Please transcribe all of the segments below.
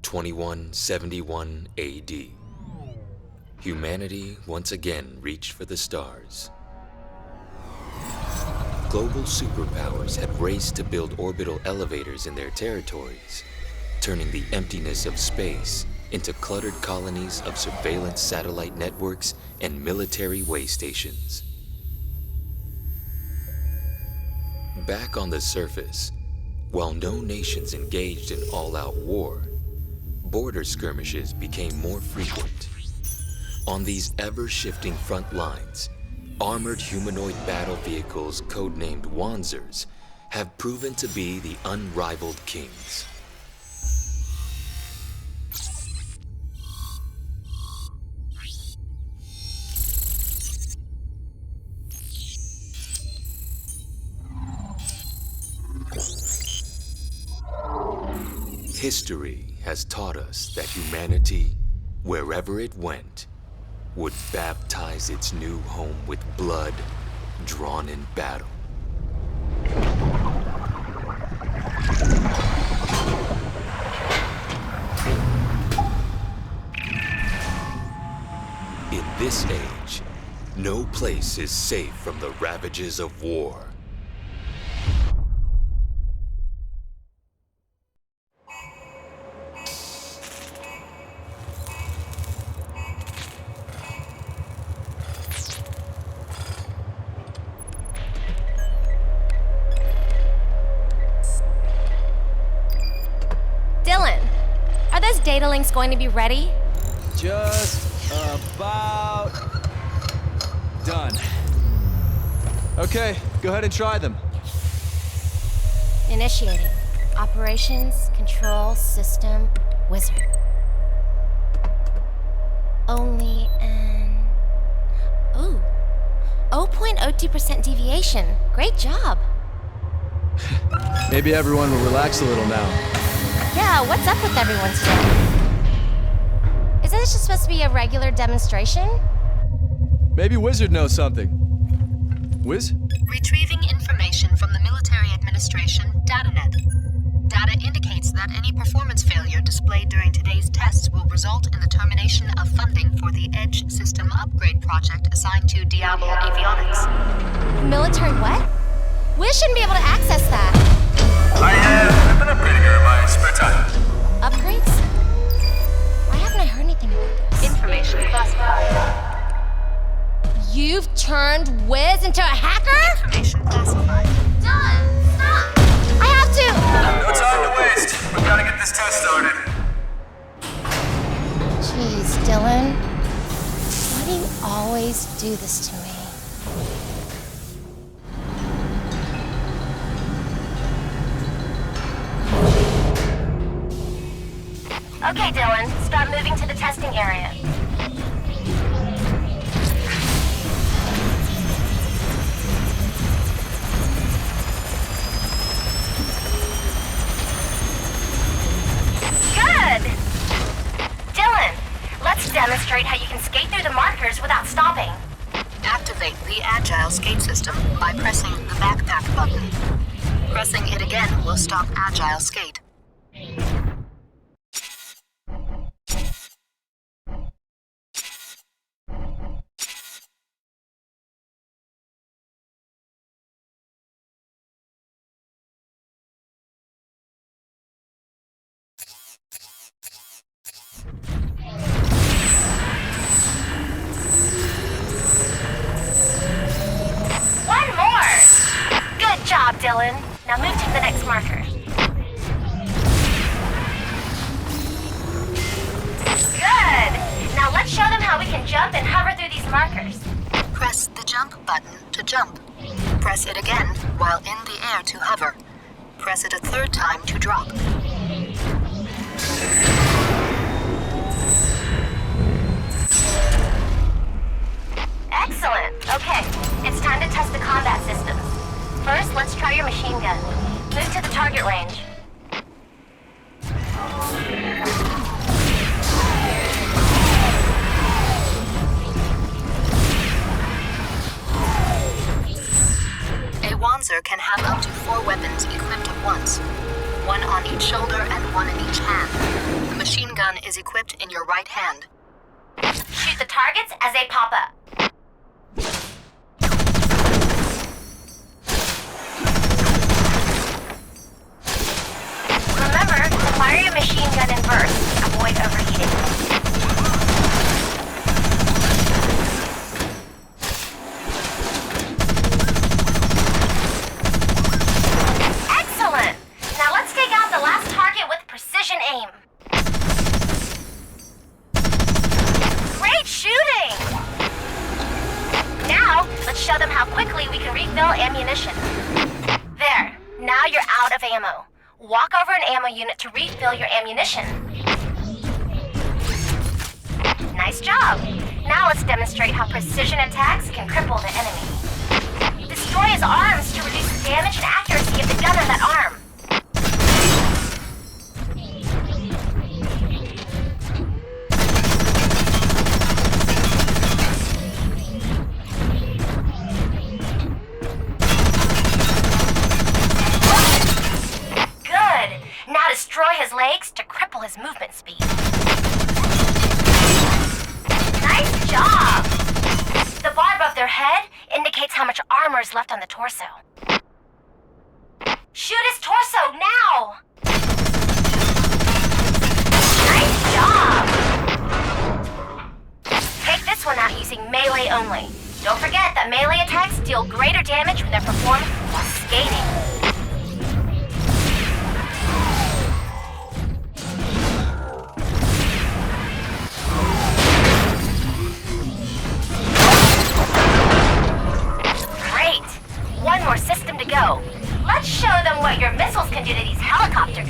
2171 AD. Humanity once again reached for the stars. Global superpowers had raced to build orbital elevators in their territories, turning the emptiness of space into cluttered colonies of surveillance satellite networks and military way stations. Back on the surface, while no nations engaged in all-out war, border skirmishes became more frequent. On these ever-shifting front lines, armored humanoid battle vehicles codenamed Wanzers have proven to be the unrivaled kings. History has taught us that humanity, wherever it went, would baptize its new home with blood drawn in battle. In this age, no place is safe from the ravages of war. Data link's going to be ready? Just about done. Okay, go ahead and try them. Initiating. Operations, control, system, wizard. Only an... Ooh. 0.02% deviation. Great job. Maybe everyone will relax a little now. Yeah, what's up with everyone today? Isn't this just supposed to be a regular demonstration? Maybe Wizard knows something. Wiz? Retrieving information from the Military Administration DataNet. Data indicates that any performance failure displayed during today's tests will result in the termination of funding for the Edge System Upgrade project assigned to Diablo Avionics. Military what? Wiz shouldn't be able to access that. I've been upgrading her in my spare time. Upgrades? Why haven't I heard anything about this? Information classified. You've turned Wiz into a hacker? Information classified. Dylan, stop! I have to! No time to waste. We've got to get this test started. Jeez, Dylan. Why do you always do this to me? Okay, Dylan, start moving to the testing area. Good! Dylan, let's demonstrate how you can skate through the markers without stopping. Activate the Agile Skate System by pressing the backpack button. Pressing it again will stop Agile Skate. Dylan. Now move to the next marker. Good! Now let's show them how we can jump and hover through these markers. Press the jump button to jump. Press it again while in the air to hover. Press it a third time to drop. Excellent. Okay, it's time to test the combat systems. First, let's try your machine gun. Move to the target range. A Wanzer can have up to 4 weapons equipped at once. 1 on each shoulder shoulder and one in each hand. The machine gun is equipped in your right hand. Shoot the targets as they pop up. Remember to fire your machine gun in bursts to avoid overheating. Excellent! Now let's take out the last target with precision aim. Great shooting! Now, let's show them how quickly we can refill ammunition. There, now you're out of ammo. Walk over an ammo unit to refill your ammunition. Nice job! Now let's demonstrate how precision attacks can cripple the enemy. Destroy his arms to reduce the damage and accuracy of the gun on that arm. Destroy his legs to cripple his movement speed. Nice job! The bar above their head indicates how much armor is left on the torso. Shoot his torso now! Nice job! Take this one out using melee only. Don't forget that melee attacks deal greater damage when they're performed while skating. One more system to go. Let's show them what your missiles can do to these helicopters.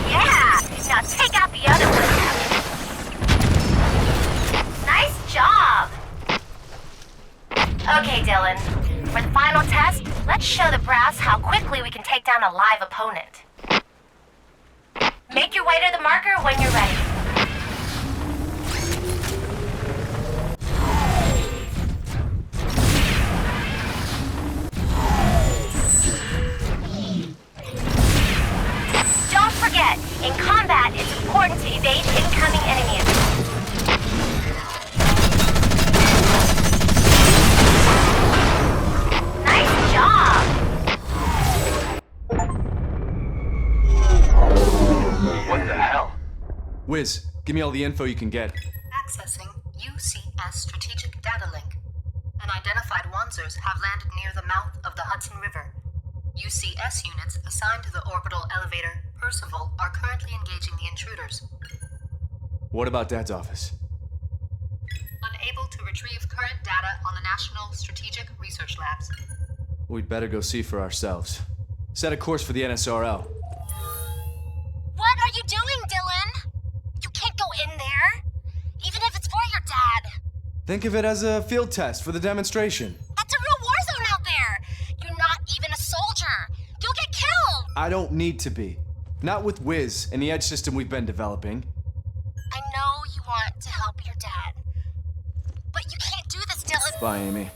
Yeah! Now take out the other one. Nice job! Okay, Dylan. For the final test, let's show the brass how quickly we can take down a live opponent. Make your way to the marker when you're ready. Don't forget, in combat, it's important to evade incoming enemies. What the hell? Wiz, give me all the info you can get. Accessing UCS Strategic Data Link. Unidentified Wanzers have landed near the mouth of the Hudson River. UCS units assigned to the orbital elevator Percival are currently engaging the intruders. What about Dad's office? Unable to retrieve current data on the National Strategic Research Labs. We'd better go see for ourselves. Set a course for the NSRL. What are you doing, Dylan? You can't go in there. Even if it's for your dad. Think of it as a field test for the demonstration. That's a real war zone out there. You're not even a soldier. You'll get killed. I don't need to be. Not with Wiz and the edge system we've been developing. I know you want to help your dad. But you can't do this, Dylan. Bye, Amy.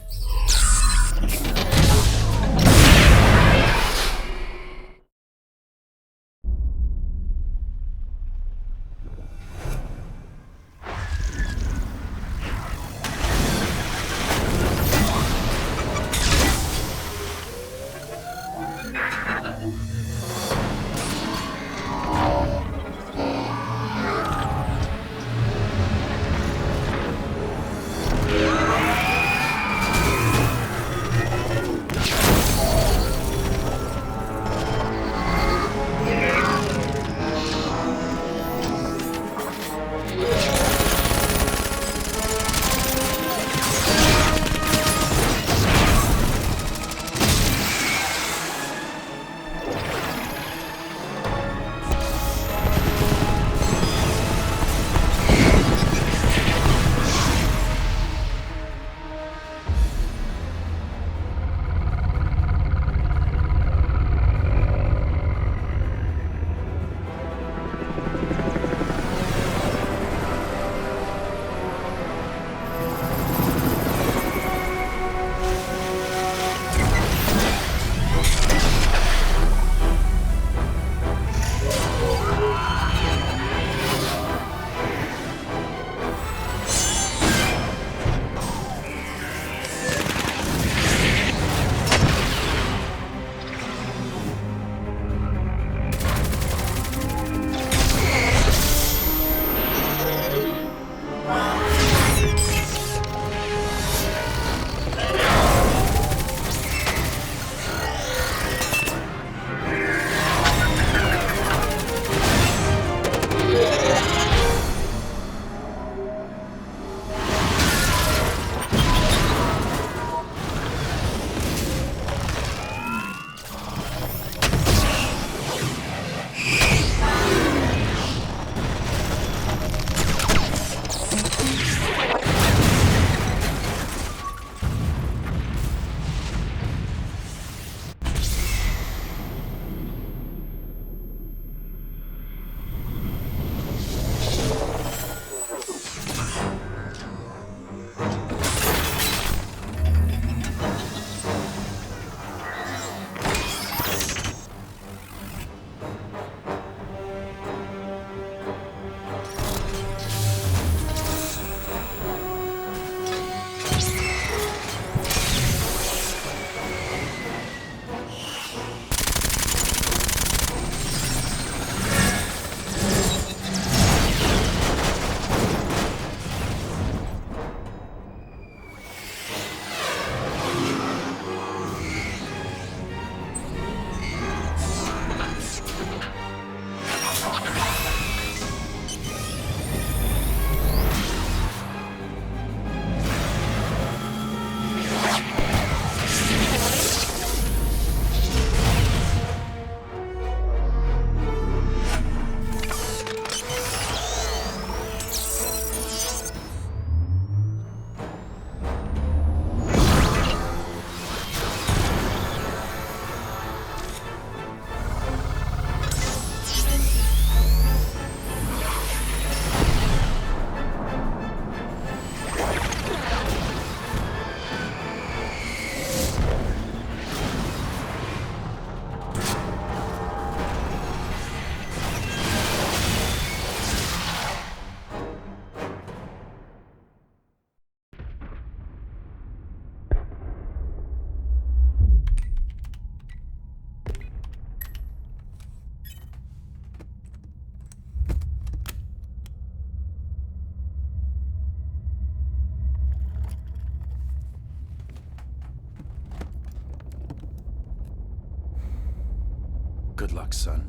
Good luck, son.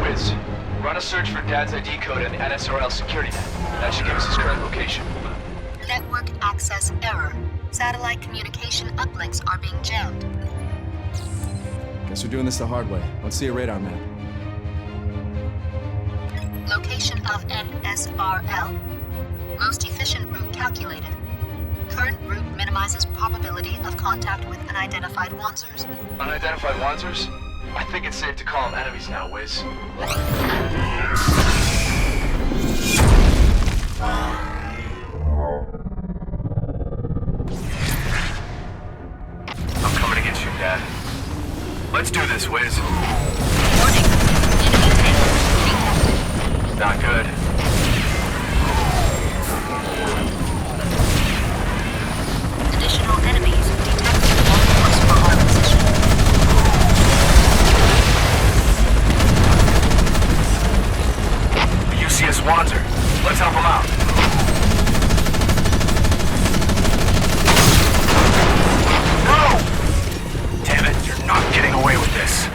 Wiz, run a search for Dad's ID code in the NSRL security net. That should give us his current location. Network access error. Satellite communication uplinks are being jammed. Guess we're doing this the hard way. Let's see a radar map. Location of NSRL. Most efficient route calculated. Current route minimizes probability of contact with unidentified Wanzers. Unidentified Wanzers? I think it's safe to call them enemies now, Wiz. I'm coming to get you, Dad. Let's do this, Wiz. Warning. Enemy tank detected. Not good. Additional enemies detected on course for our position. The UCS Wanzer. Let's help him out. No! Damn it, you're not getting away with this.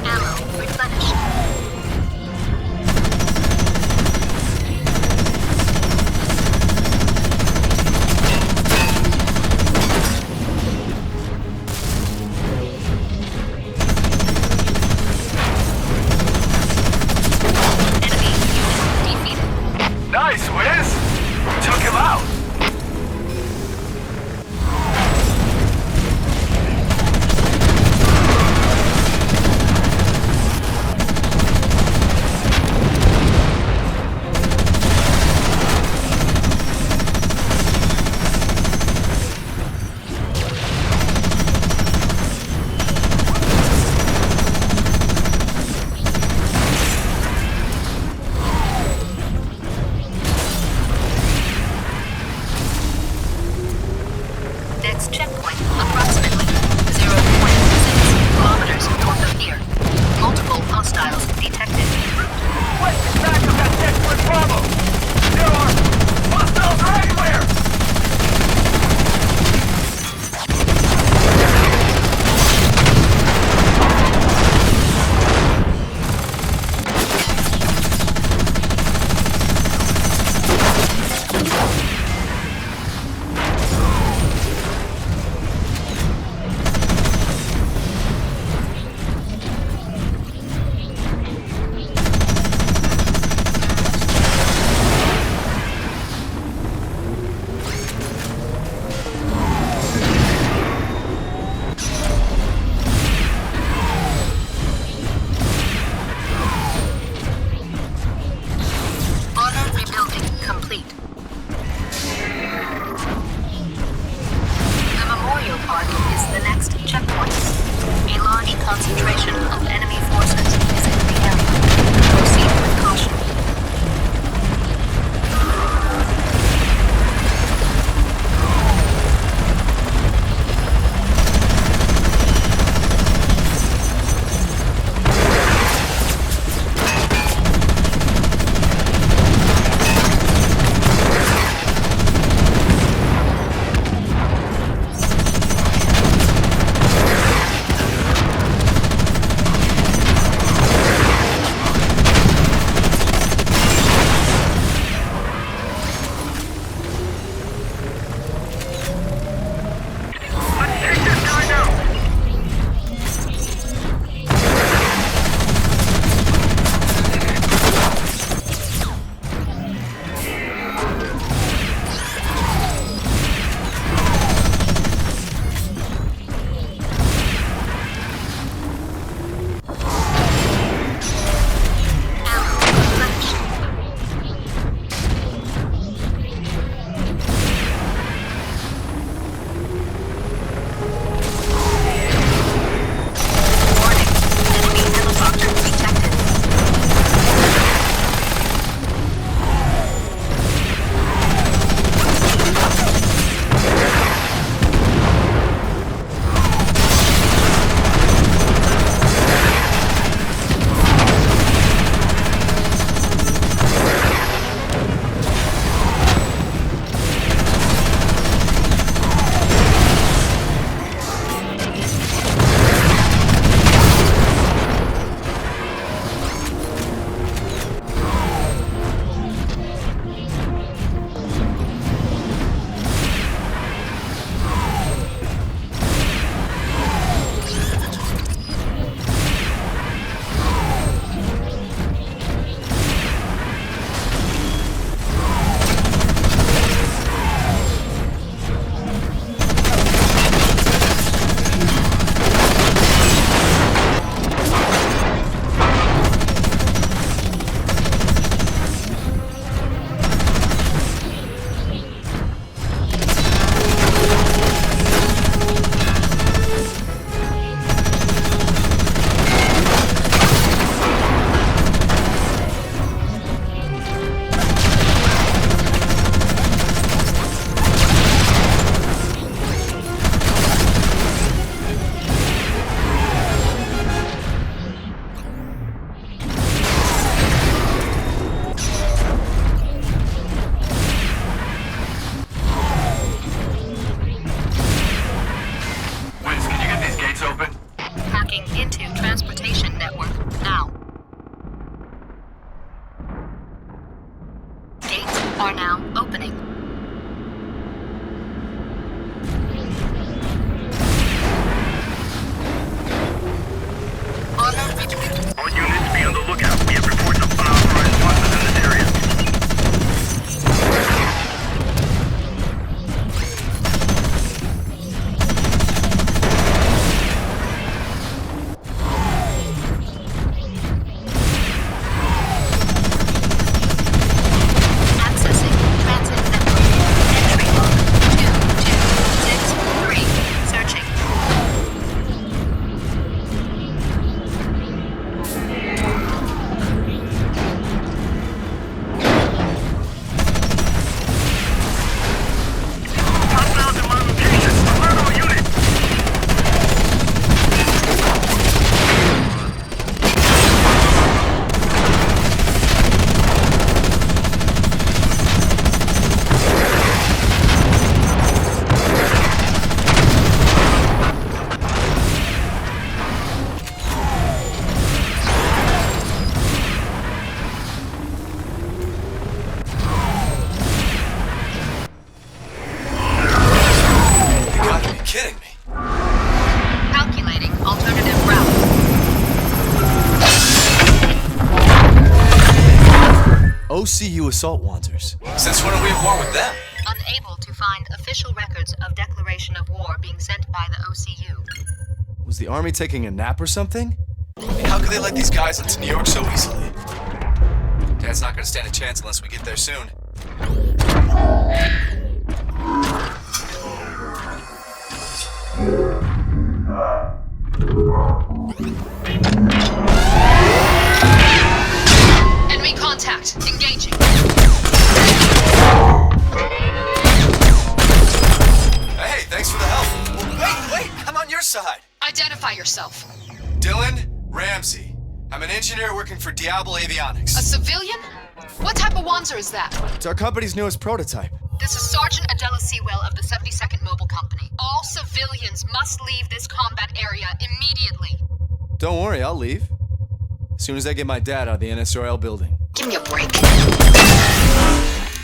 Ammo replenished. Enemy are now opening. Armor reach. All units be on the lookout. We have reports of unauthorized forces in this area. Accessing transit network. Entry log 2263. Searching. Hostiles in my location. Alert all units. You gotta be kidding me. Calculating alternative route. OCU assault wanters. Since when are we at war with them? Unable to find official records of declaration of war being sent by the OCU. Was the army taking a nap or something? I mean, how could they let these guys into New York so easily? Dad's not gonna stand a chance unless we get there soon. Enemy contact. Engaging. Hey, thanks for the help. Wait, I'm on your side. Identify yourself. Dylan Ramsey. I'm an engineer working for Diablo Avionics. A civilian? What type of Wanzer is that? It's our company's newest prototype. This is Sergeant Adela Sewell of the 72nd Mobile Company. All civilians must leave this combat area immediately. Don't worry, I'll leave. As soon as I get my dad out of the NSRL building. Give me a break.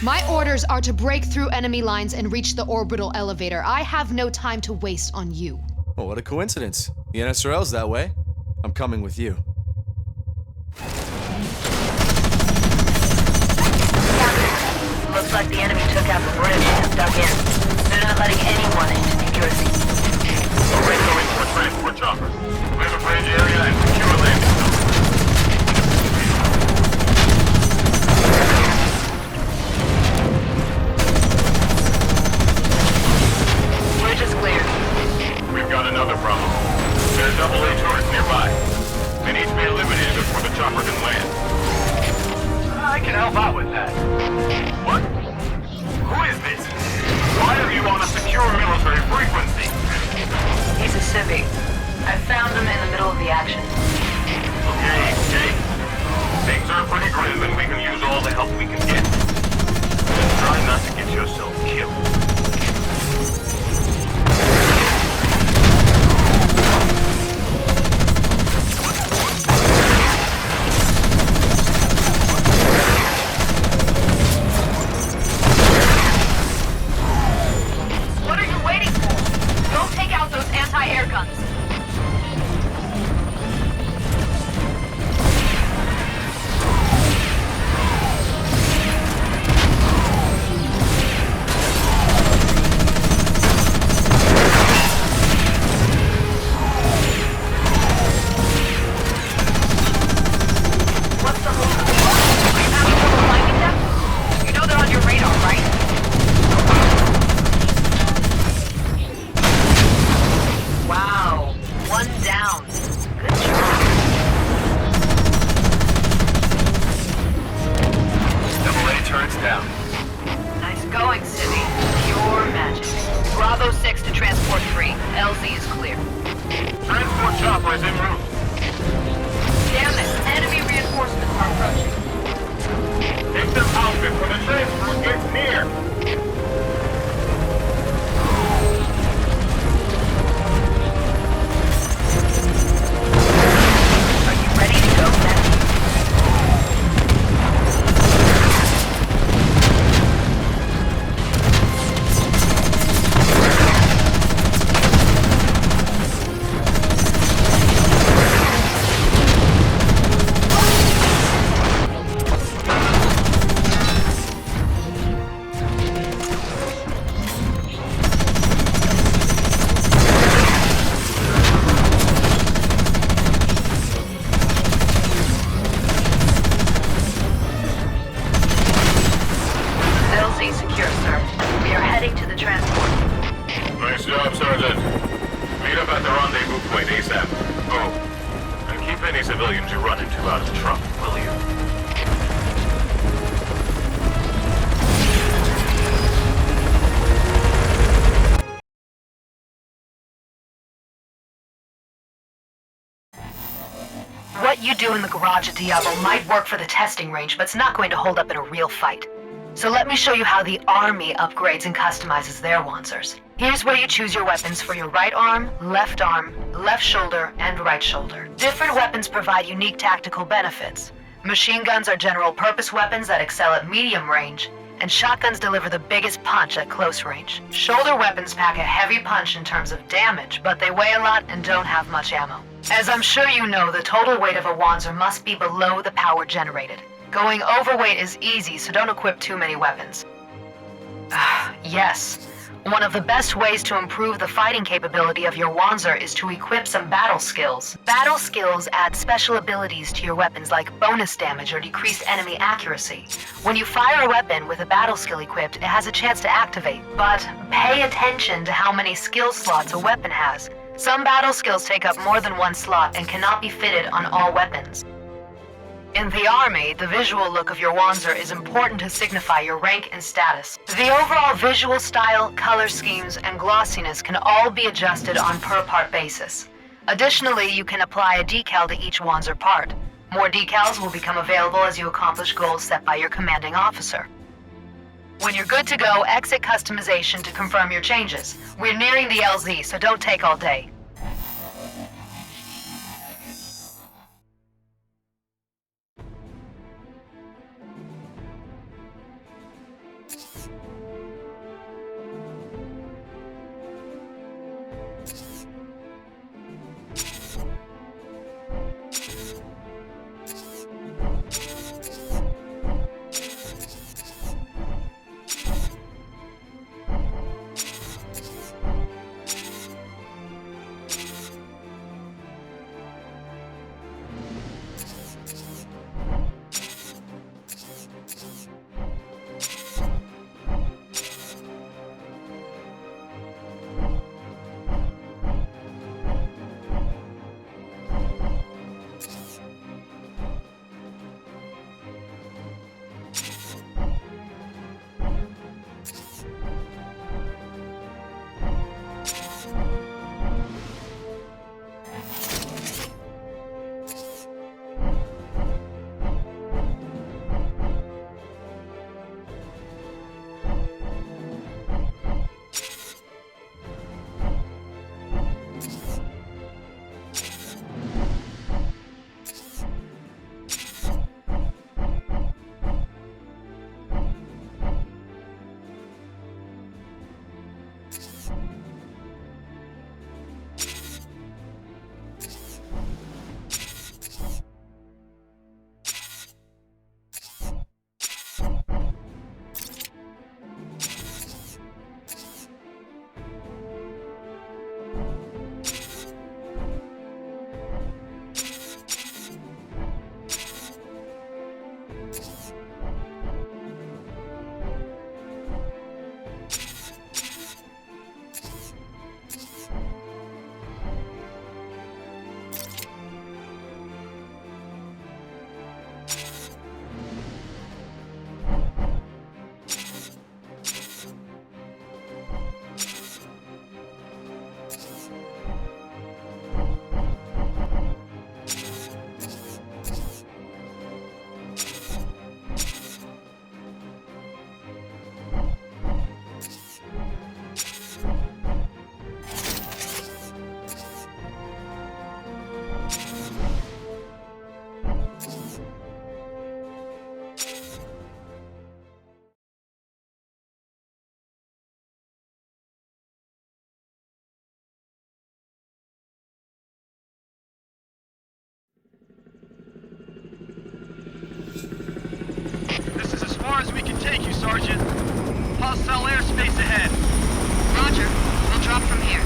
My orders are to break through enemy lines and reach the orbital elevator. I have no time to waste on you. Well, what a coincidence. The NSRL's that way. I'm coming with you. Looks like the enemy took out the bridge and dug in. They're not letting anyone into New Jersey. We're going for transport chopper. Clear the bridge area and secure a landing zone. Bridge is cleared. We've got another problem. There are double A turrets nearby. They need to be eliminated before the chopper can land. I can help out with that. What? Who is this? Why are you on a secure military frequency? He's a civvy. I found him in the middle of the action. Okay. Things are pretty grim and we can use all the help we can get. Just try not to get yourself killed. What are you waiting for? Go take out those anti-air guns. of trouble, will you? What you do in the garage at Diablo might work for the testing range, but it's not going to hold up in a real fight. So let me show you how the Army upgrades and customizes their Wanzers. Here's where you choose your weapons for your right arm, left shoulder, and right shoulder. Different weapons provide unique tactical benefits. Machine guns are general-purpose weapons that excel at medium range, and shotguns deliver the biggest punch at close range. Shoulder weapons pack a heavy punch in terms of damage, but they weigh a lot and don't have much ammo. As I'm sure you know, the total weight of a Wanzer must be below the power generated. Going overweight is easy, so don't equip too many weapons. Yes. One of the best ways to improve the fighting capability of your Wanzer is to equip some battle skills. Battle skills add special abilities to your weapons like bonus damage or decreased enemy accuracy. When you fire a weapon with a battle skill equipped, it has a chance to activate, but pay attention to how many skill slots a weapon has. Some battle skills take up more than one slot and cannot be fitted on all weapons. In the Army, the visual look of your Wanzer is important to signify your rank and status. The overall visual style, color schemes, and glossiness can all be adjusted on per-part basis. Additionally, you can apply a decal to each Wanzer part. More decals will become available as you accomplish goals set by your commanding officer. When you're good to go, exit customization to confirm your changes. We're nearing the LZ, so don't take all day. Thank you, Sergeant. Hostile airspace ahead. Roger. We'll drop from here.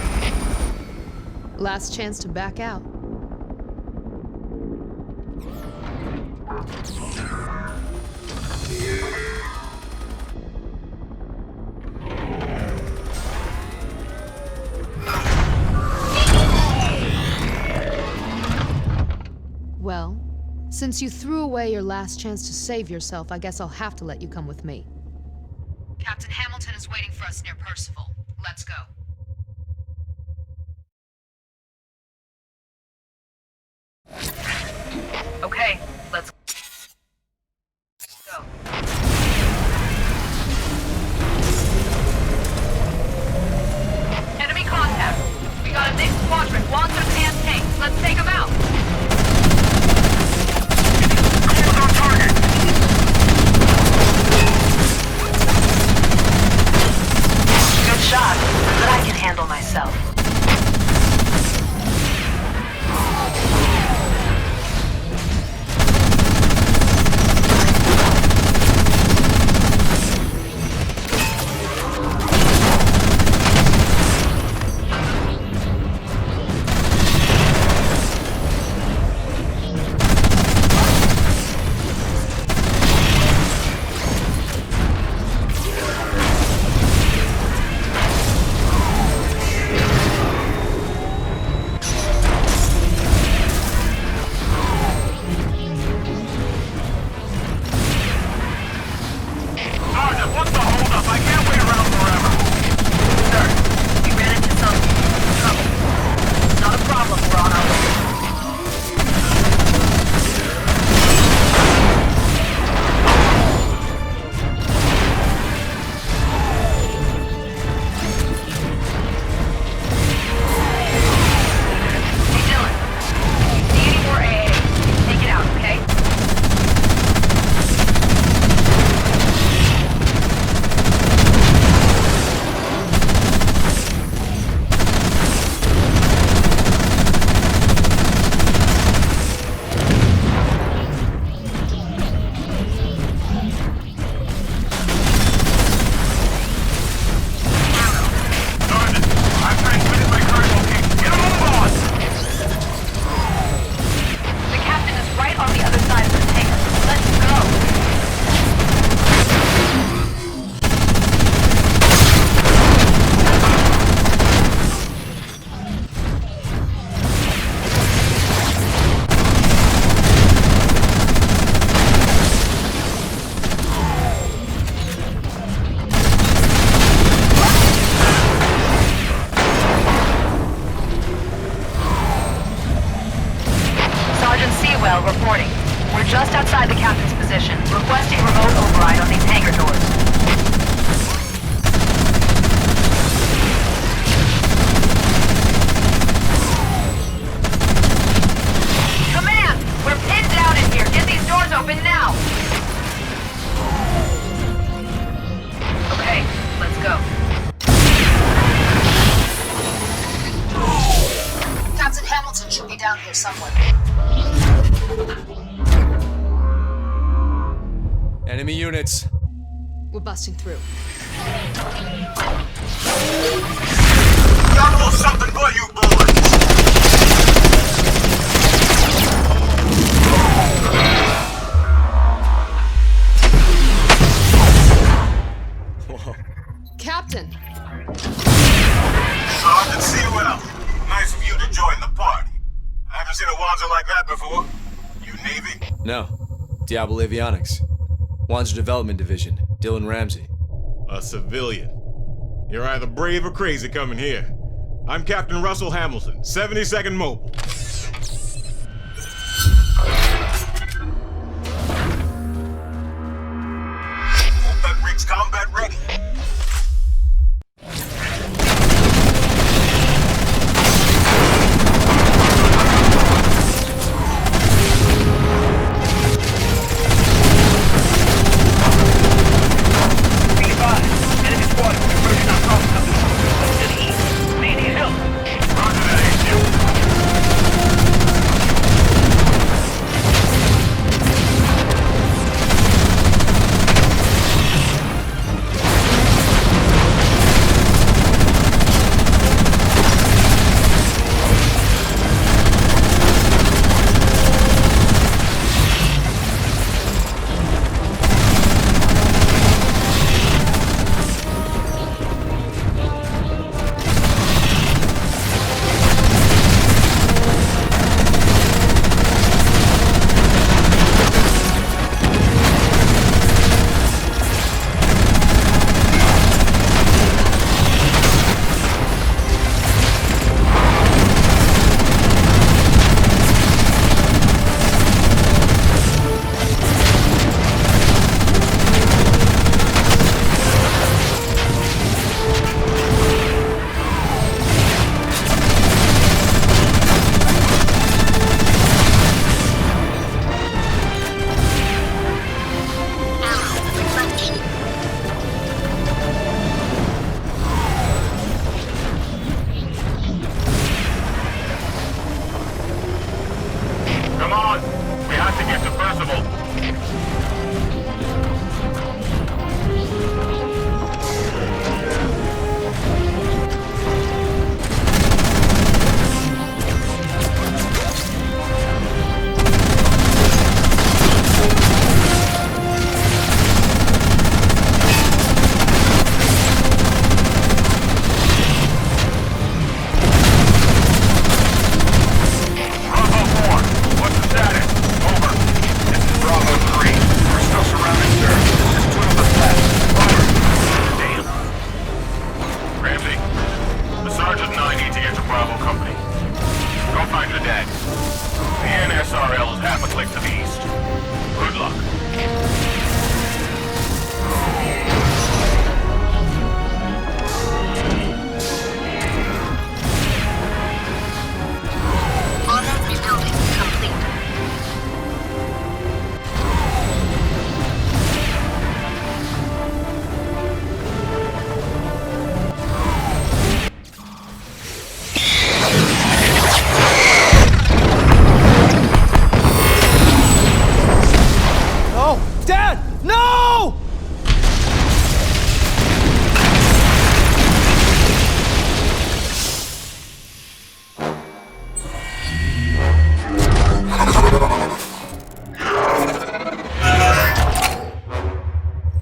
Last chance to back out. Well, Since you threw away your last chance to save yourself, I guess I'll have to let you come with me. Captain Hamilton is waiting for us near Percival. Let's go. Okay, let's go. Enemy contact. We got a mixed quadrant, Wanzers and tanks. Let's take them out. Close on target! Good shot, but I can handle myself. Sergeant, what's the holdup? I can't wait around forever. Sir, we ran into some trouble. Not a problem, we're on our way. Hey Dylan, if you see any more AA, take it out, okay? Sergeant, I've transmitted my current location. Get a move on! The captain is right on the other side of the tank. Let's go. Sergeant Sewell reporting. We're just outside the captain's position. Requesting remote override on these hangar doors. Command! We're pinned down in here. Get these doors open now! Okay, let's go. Captain Hamilton should be down here somewhere. Enemy units. We're busting through. Got a little something for you, boys! Whoa. Captain! Sergeant Sewell, nice of you to join the party. I haven't seen a Wanzer like that before. You Navy? No. Diablo Avionics. Wanzer Development Division. Dylan Ramsey. A civilian. You're either brave or crazy coming here. I'm Captain Russell Hamilton, 72nd Mobile. Hope that rig's combat ready. Enemy squad conversion on top of the east. May need help. Roger that, HQ.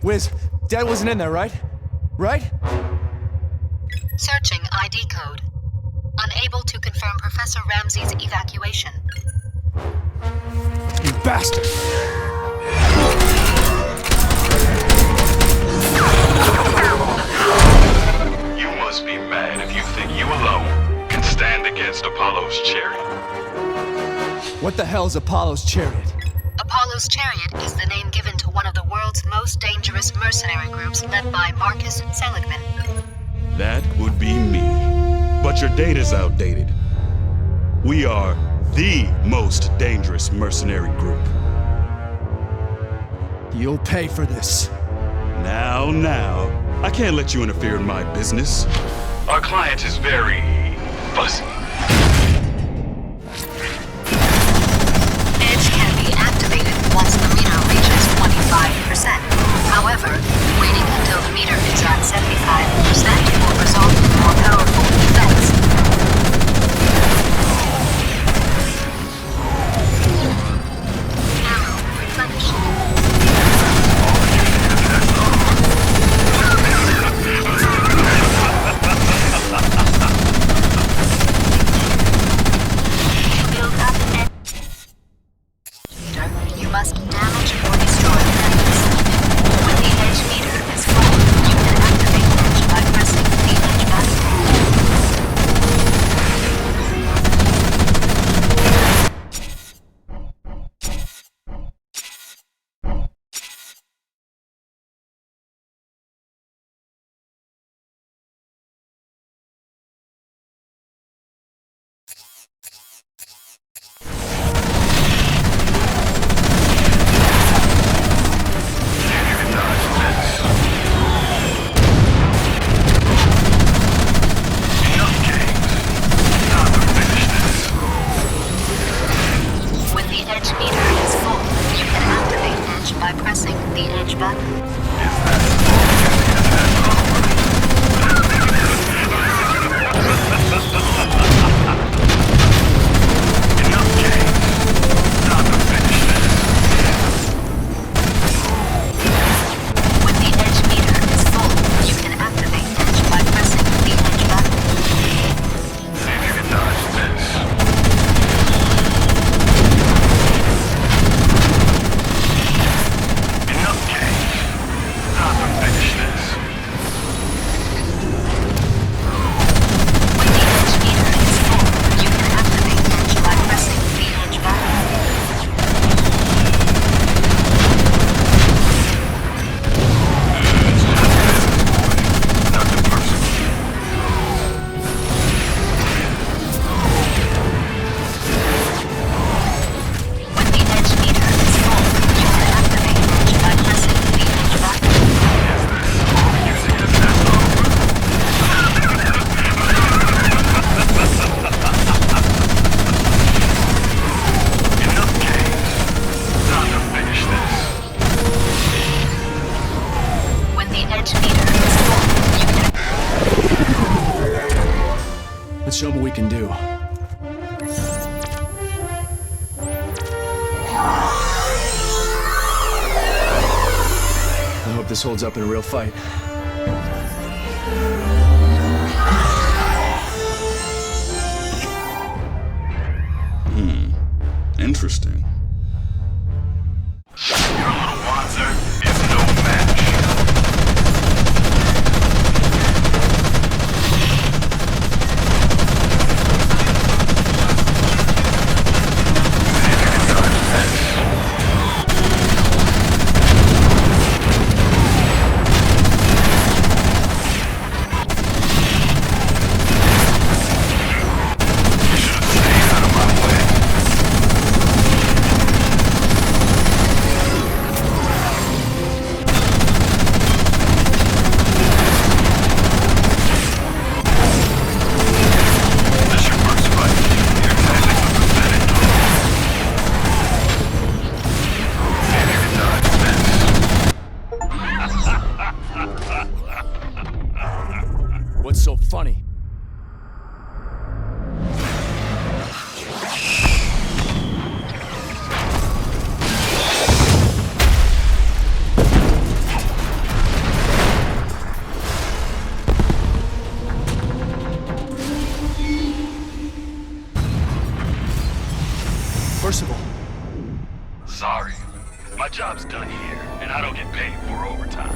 Wiz, Dad wasn't in there, right? Right? Searching ID code. Unable to confirm Professor Ramsey's evacuation. You bastard! You must be mad if you think you alone can stand against Apollo's chariot. What the hell is Apollo's chariot? Apollo's Chariot is the name given to one of the world's most dangerous mercenary groups led by Marcus Seligman. That would be me. But your data's outdated. We are the most dangerous mercenary group. You'll pay for this. Now. I can't let you interfere in my business. Our client is very fuzzy. Edge can be activated once the meter reaches 25%. However, waiting until the meter is at 75% will result in more powerful effects. Ammo replenished. To build up an edge meter, you must damage or destroy enemies. When the edge meter is full, you can activate edge by pressing the edge button. When the edge meter is full, you can activate edge by pressing the edge button. When the edge meter is full, you can activate edge by pressing the edge button. When the edge meter is full, you can activate edge by pressing the edge button. When the edge meter is full, you can activate edge by pressing the edge button. When the edge meter is full, you can Let's show them what we can do. I hope this holds up in a real fight. Interesting. Your little Wanzer is no match. You should have stayed out of my way. done here, and I don't get paid for overtime.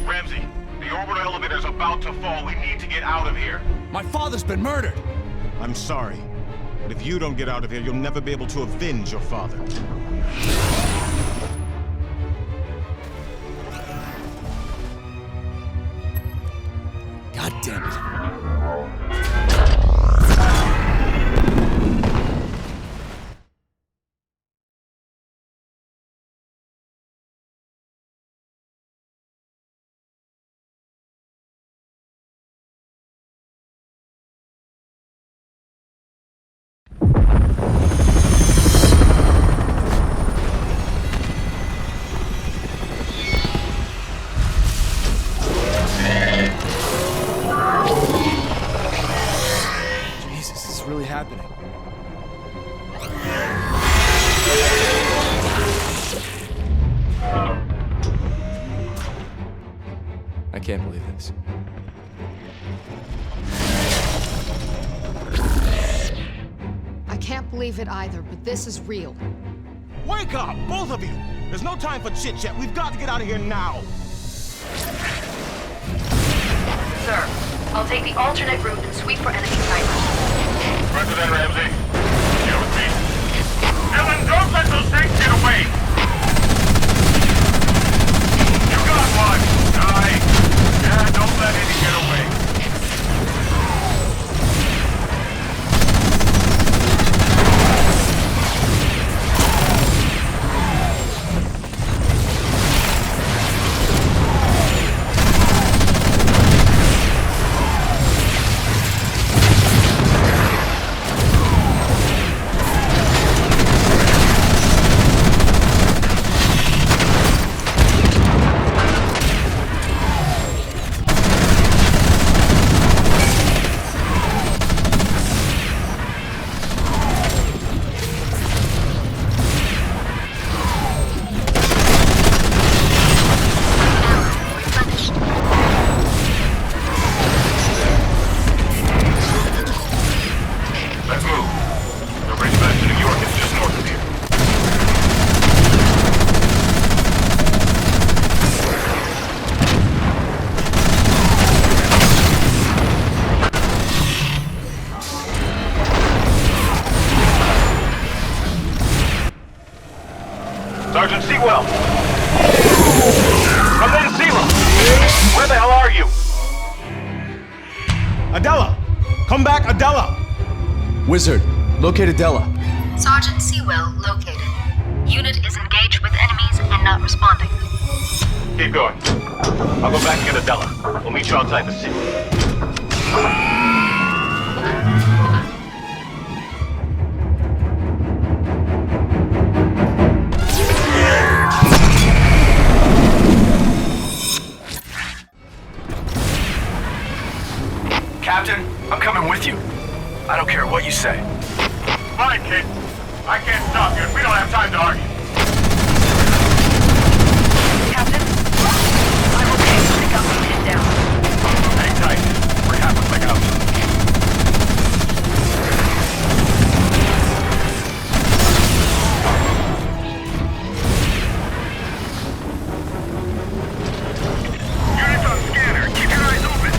Ramsey, the orbital elevator's about to fall. We need to get out of here. My father's been murdered! I'm sorry, but if you don't get out of here, you'll never be able to avenge your father. God damn it. Jesus, this is really happening. I can't believe this. I can't believe it either, but this is real. Wake up, both of you! There's no time for chit-chat. We've got to get out of here now. Sir, I'll take the alternate route and sweep for enemy snipers. Roger that, Ramsey. Get with me. Dylan, don't let those things get away! You got one! Die! Yeah, don't let any get away. Let's move. The bridge back to New York is just north of here. Sergeant Sewell! Come in, Sela! Where the hell are you? Adela! Come back, Adela! Wizard, locate Adela. Sergeant Sewell located. Unit is engaged with enemies and not responding. Keep going. I'll go back and get Adela. We'll meet you outside the city. Captain, I'm coming with you. I don't care what you say. Fine, kid. I can't stop you, and we don't have time to argue. Captain? I'm okay. I got my pin down. Hang tight. We're halfway out. Units on scanner. Keep your eyes open.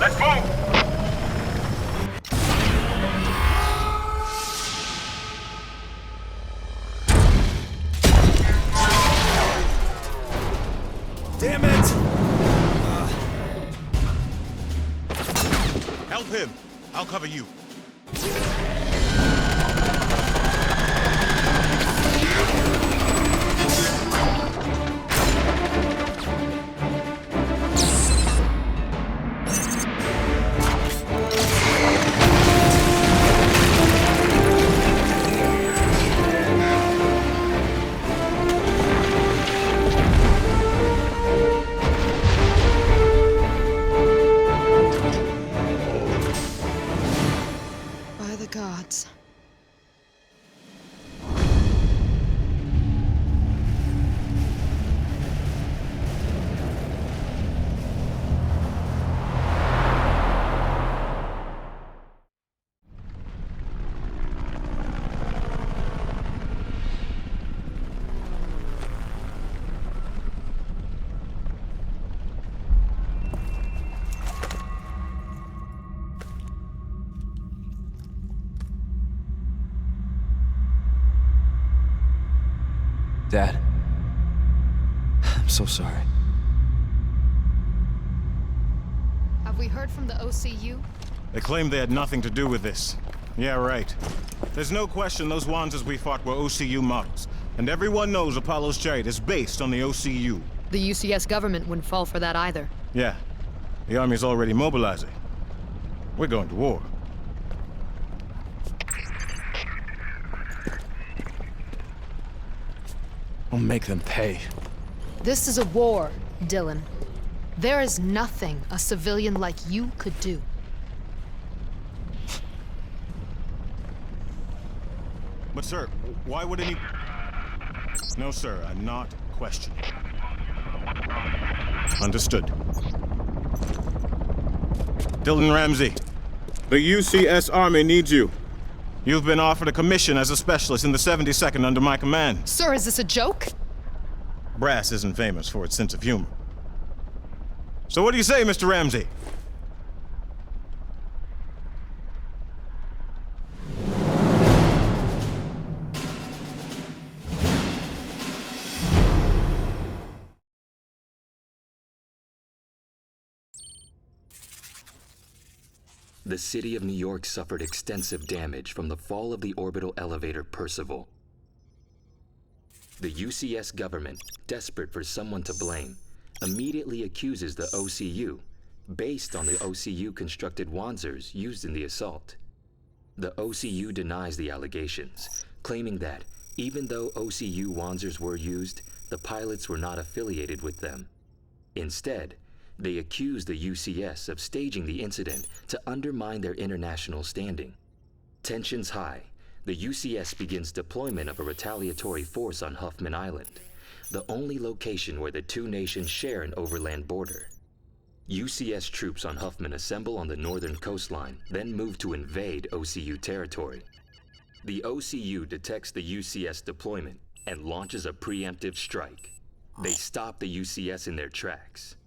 Let's move! Damn it! Help him! I'll cover you. By the gods. Dad. I'm so sorry. Have we heard from the OCU? They claimed they had nothing to do with this. Yeah, right. There's no question those Wanzers we fought were OCU models. And everyone knows Apollo's chariot is based on the OCU. The UCS government wouldn't fall for that either. Yeah. The Army's already mobilizing. We're going to war. We'll make them pay. This is a war, Dylan. There is nothing a civilian like you could do. But sir, why would any... No, sir, I'm not questioning. Understood. Dylan Ramsey, the UCS Army needs you. You've been offered a commission as a specialist in the 72nd under my command. Sir, is this a joke? Brass isn't famous for its sense of humor. So what do you say, Mr. Ramsey? The city of New York suffered extensive damage from the fall of the orbital elevator Percival. The UCS government, desperate for someone to blame, immediately accuses the OCU, based on the OCU-constructed Wanzers used in the assault. The OCU denies the allegations, claiming that, even though OCU Wanzers were used, the pilots were not affiliated with them. Instead, they accuse the UCS of staging the incident to undermine their international standing. Tensions high, the UCS begins deployment of a retaliatory force on Huffman Island, the only location where the two nations share an overland border. UCS troops on Huffman assemble on the northern coastline, then move to invade OCU territory. The OCU detects the UCS deployment and launches a preemptive strike. They stop the UCS in their tracks.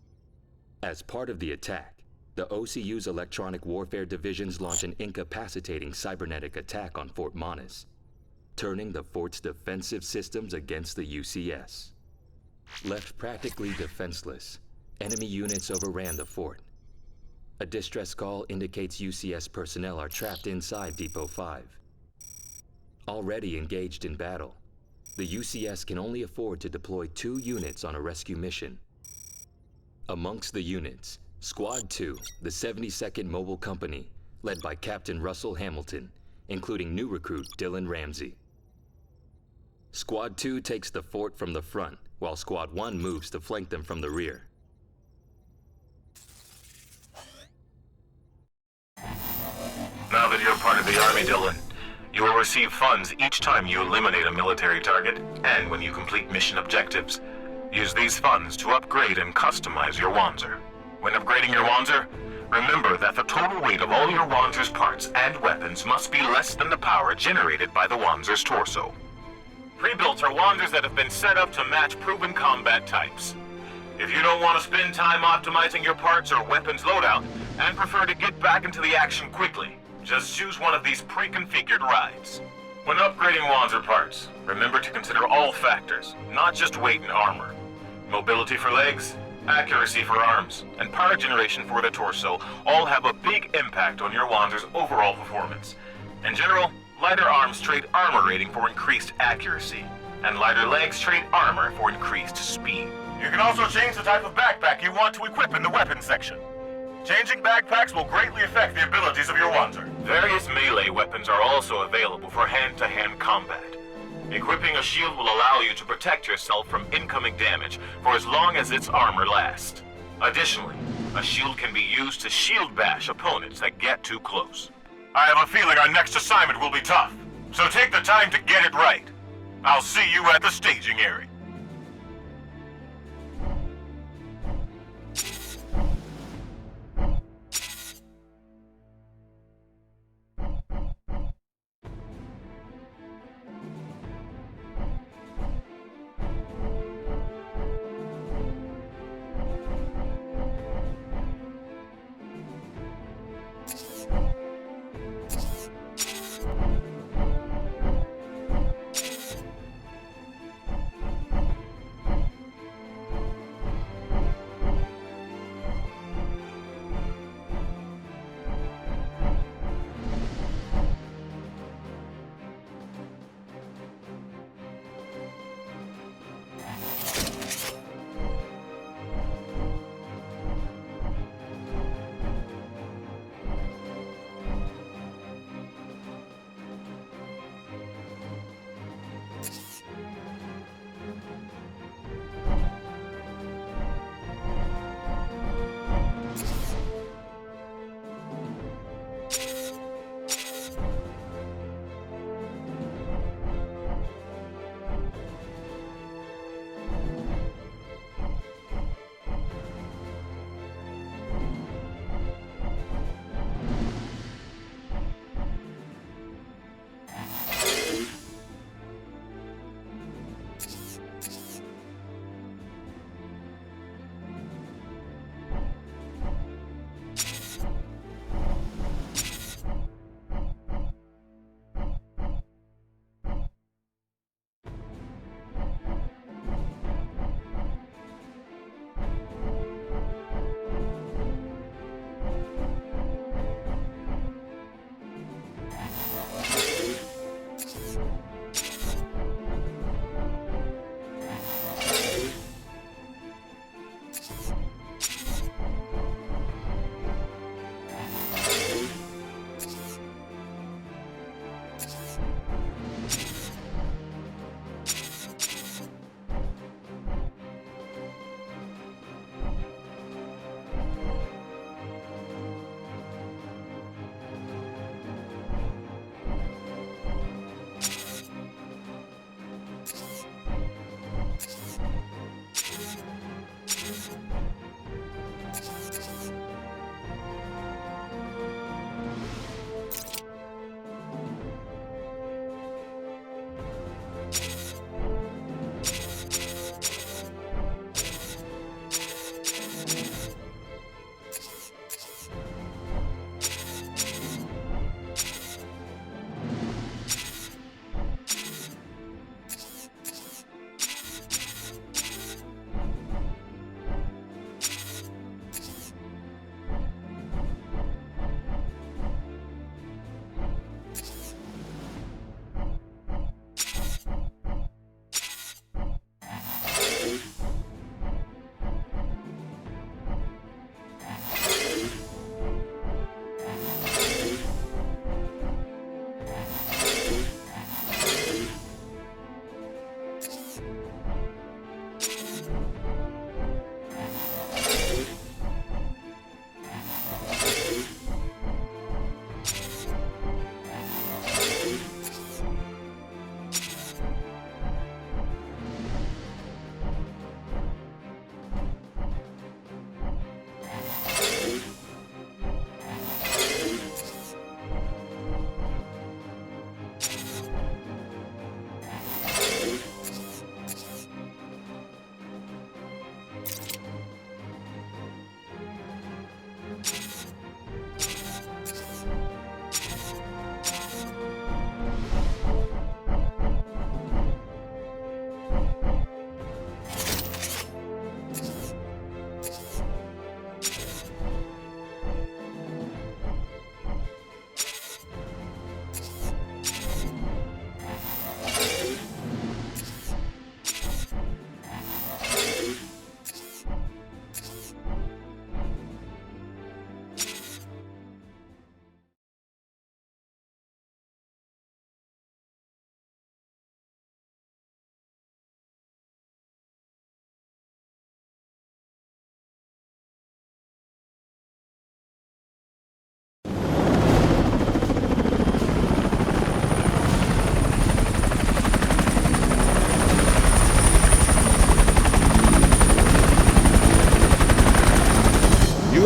As part of the attack, the OCU's electronic warfare divisions launch an incapacitating cybernetic attack on Fort Monis, turning the fort's defensive systems against the UCS. Left practically defenseless, enemy units overran the fort. A distress call indicates UCS personnel are trapped inside Depot 5. Already engaged in battle, the UCS can only afford to deploy 2 units on a rescue mission. Amongst the units, Squad 2, the 72nd Mobile Company, led by Captain Russell Hamilton, including new recruit Dylan Ramsey. Squad 2 takes the fort from the front, while Squad 1 moves to flank them from the rear. Now that you're part of the Army, Dylan, you will receive funds each time you eliminate a military target, and when you complete mission objectives. Use these funds to upgrade and customize your Wanzer. When upgrading your Wanzer, remember that the total weight of all your Wanzer's parts and weapons must be less than the power generated by the Wanzer's torso. Pre-built are Wanzers that have been set up to match proven combat types. If you don't want to spend time optimizing your parts or weapons loadout, and prefer to get back into the action quickly, just choose one of these pre-configured rides. When upgrading Wanzer parts, remember to consider all factors, not just weight and armor. Mobility for legs, accuracy for arms, and power generation for the torso all have a big impact on your Wanzer's overall performance. In general, lighter arms trade armor rating for increased accuracy, and lighter legs trade armor for increased speed. You can also change the type of backpack you want to equip in the weapons section. Changing backpacks will greatly affect the abilities of your Wanzer. Various melee weapons are also available for hand-to-hand combat. Equipping a shield will allow you to protect yourself from incoming damage for as long as its armor lasts. Additionally, a shield can be used to shield bash opponents that get too close. I have a feeling our next assignment will be tough, so take the time to get it right. I'll see you at the staging area.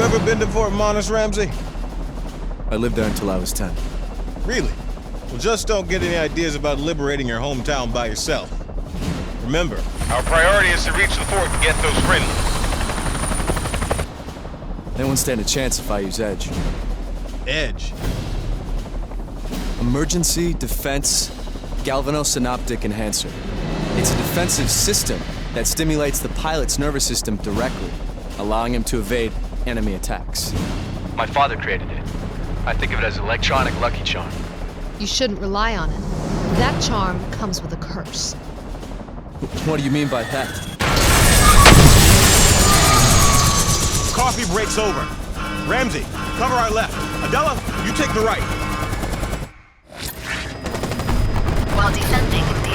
You ever been to Fort Monus, Ramsey? I lived there until I was 10. Really? Well, just don't get any ideas about liberating your hometown by yourself. Remember, Our priority is to reach the fort and get those friendlies. They won't stand a chance if I use Edge. Edge. Emergency Defense Galvanosynaptic Enhancer. It's a defensive system that stimulates the pilot's nervous system directly, allowing him to evade enemy attacks. My father created it. I think of it as electronic Lucky Charm. You shouldn't rely on it. That charm comes with a curse. What do you mean by that? Coffee breaks over. Ramsey, cover our left. Adela, you take the right. While descending the